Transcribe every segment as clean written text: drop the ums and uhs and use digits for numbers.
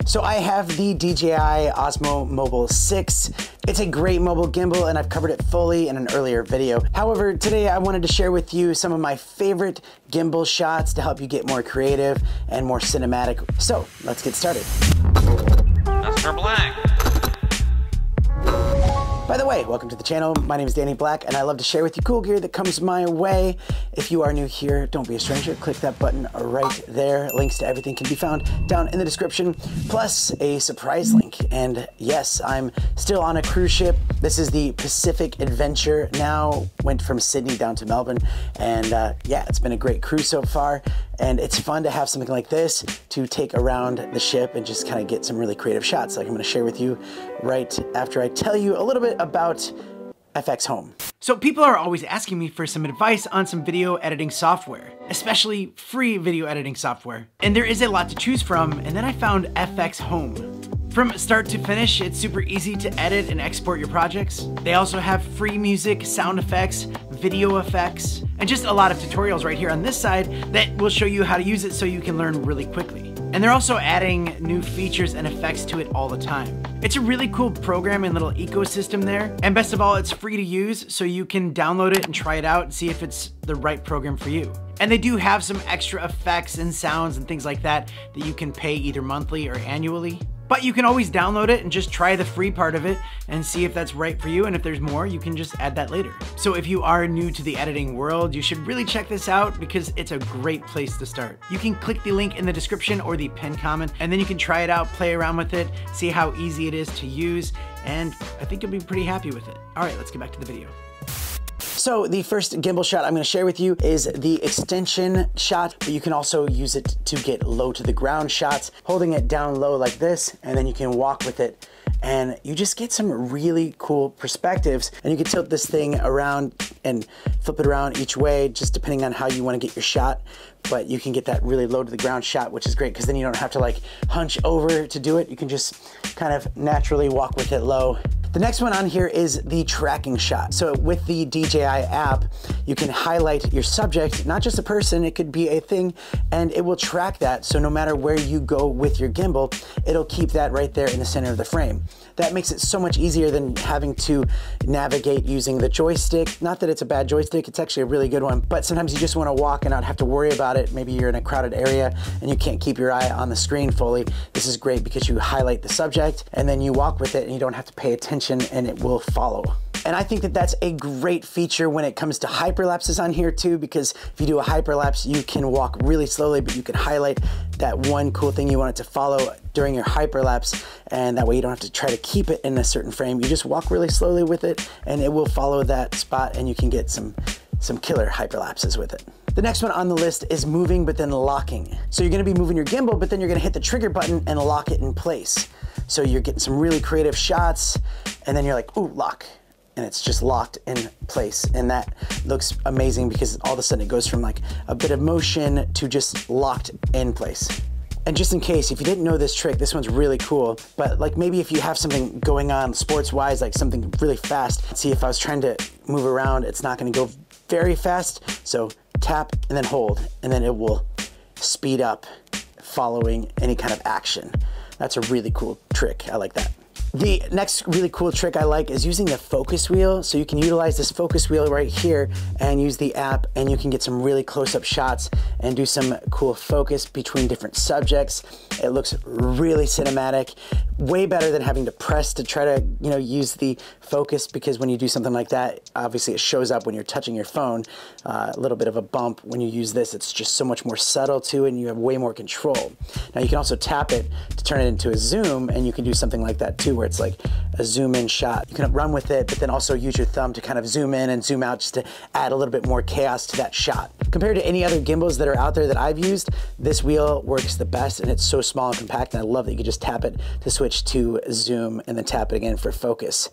So I have the DJI Osmo Mobile 6. It's a great mobile gimbal and I've covered it fully in an earlier video. However, today I wanted to share with you some of my favorite gimbal shots to help you get more creative and more cinematic. So let's get started. Mr. Black. By the way, welcome to the channel. My name is Danny Black and I love to share with you cool gear that comes my way. If you are new here, don't be a stranger. Click that button right there. Links to everything can be found down in the description, plus a surprise link. And yes, I'm still on a cruise ship. This is the Pacific Adventure now. Went from Sydney down to Melbourne. And yeah, it's been a great cruise so far. And it's fun to have something like this to take around the ship and just kind of get some really creative shots like I'm going to share with you right after I tell you a little bit about FX Home. So people are always asking me for some advice on some video editing software, especially free video editing software. And there is a lot to choose from, and then I found FX Home. From start to finish, it's super easy to edit and export your projects. They also have free music, sound effects, video effects, and just a lot of tutorials right here on this side that will show you how to use it so you can learn really quickly. And they're also adding new features and effects to it all the time. It's a really cool program and little ecosystem there. And best of all, it's free to use, so you can download it and try it out and see if it's the right program for you. And they do have some extra effects and sounds and things like that that you can pay either monthly or annually. But you can always download it and just try the free part of it and see if that's right for you, and if there's more, you can just add that later. So if you are new to the editing world, you should really check this out because it's a great place to start. You can click the link in the description or the pinned comment, and then you can try it out, play around with it, see how easy it is to use, and I think you'll be pretty happy with it. All right, let's get back to the video. So the first gimbal shot I'm going to share with you is the extension shot, but you can also use it to get low to the ground shots, holding it down low like this, and then you can walk with it and you just get some really cool perspectives. And you can tilt this thing around and flip it around each way, just depending on how you want to get your shot. But you can get that really low to the ground shot, which is great because then you don't have to like hunch over to do it. You can just kind of naturally walk with it low. The next one on here is the tracking shot. So with the DJI app, you can highlight your subject, not just a person, it could be a thing, and it will track that. So no matter where you go with your gimbal, it'll keep that right there in the center of the frame. That makes it so much easier than having to navigate using the joystick. Not that it's a bad joystick, it's actually a really good one, but sometimes you just want to walk and not have to worry about it. Maybe you're in a crowded area and you can't keep your eye on the screen fully. This is great because you highlight the subject and then you walk with it and you don't have to pay attention and it will follow. And I think that that's a great feature when it comes to hyperlapses on here too, because if you do a hyperlapse, you can walk really slowly, but you can highlight that one cool thing you want it to follow during your hyperlapse, and that way you don't have to try to keep it in a certain frame. You just walk really slowly with it and it will follow that spot and you can get some killer hyperlapses with it. The next one on the list is moving but then locking. So you're gonna be moving your gimbal, but then you're gonna hit the trigger button and lock it in place. So you're getting some really creative shots and then you're like, ooh, lock. And it's just locked in place. And that looks amazing because all of a sudden it goes from like a bit of motion to just locked in place. And just in case, if you didn't know this trick, this one's really cool. But like maybe if you have something going on sports-wise, like something really fast, see if I was trying to move around, it's not gonna go very fast. So tap and then hold, and then it will speed up following any kind of action. That's a really cool trick, I like that. The next really cool trick I like is using the focus wheel. So you can utilize this focus wheel right here and use the app, and you can get some really close-up shots and do some cool focus between different subjects. It looks really cinematic, way better than having to press to try to, you know, use the focus, because when you do something like that, obviously it shows up when you're touching your phone, a little bit of a bump. When you use this, it's just so much more subtle too, and you have way more control. Now you can also tap it to turn it into a zoom, and you can do something like that too, where it's like a zoom in shot. You can run with it, but then also use your thumb to kind of zoom in and zoom out just to add a little bit more chaos to that shot. Compared to any other gimbals that are out there that I've used, this wheel works the best, and it's so small and compact, and I love that you can just tap it to switch to zoom and then tap it again for focus.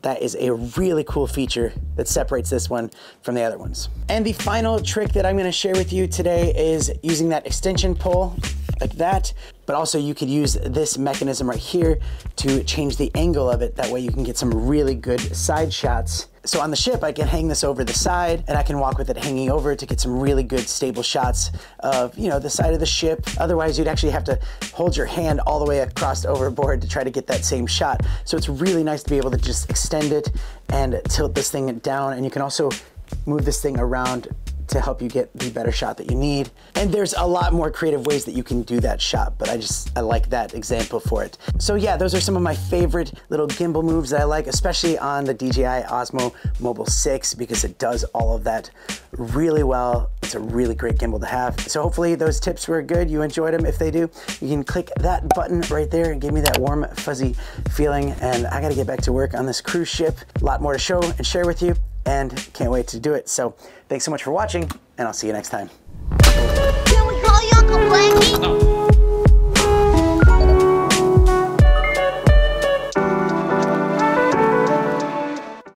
That is a really cool feature that separates this one from the other ones. And the final trick that I'm gonna share with you today is using that extension pole like that, but also you could use this mechanism right here to change the angle of it. That way you can get some really good side shots So on the ship, I can hang this over the side and I can walk with it hanging over to get some really good stable shots of, you know, the side of the ship. Otherwise, you'd actually have to hold your hand all the way across overboard to try to get that same shot. So it's really nice to be able to just extend it and tilt this thing down. And you can also move this thing around to help you get the better shot that you need. And there's a lot more creative ways that you can do that shot, but I like that example for it. So yeah, those are some of my favorite little gimbal moves that I like, especially on the DJI Osmo Mobile 6, because it does all of that really well. It's a really great gimbal to have. So hopefully those tips were good. You enjoyed them. If they do, you can click that button right there and give me that warm, fuzzy feeling. And I gotta get back to work on this cruise ship. A lot more to show and share with you, and can't wait to do it. So thanks so much for watching, and I'll see you next time. Can we call you Uncle Blanky? No.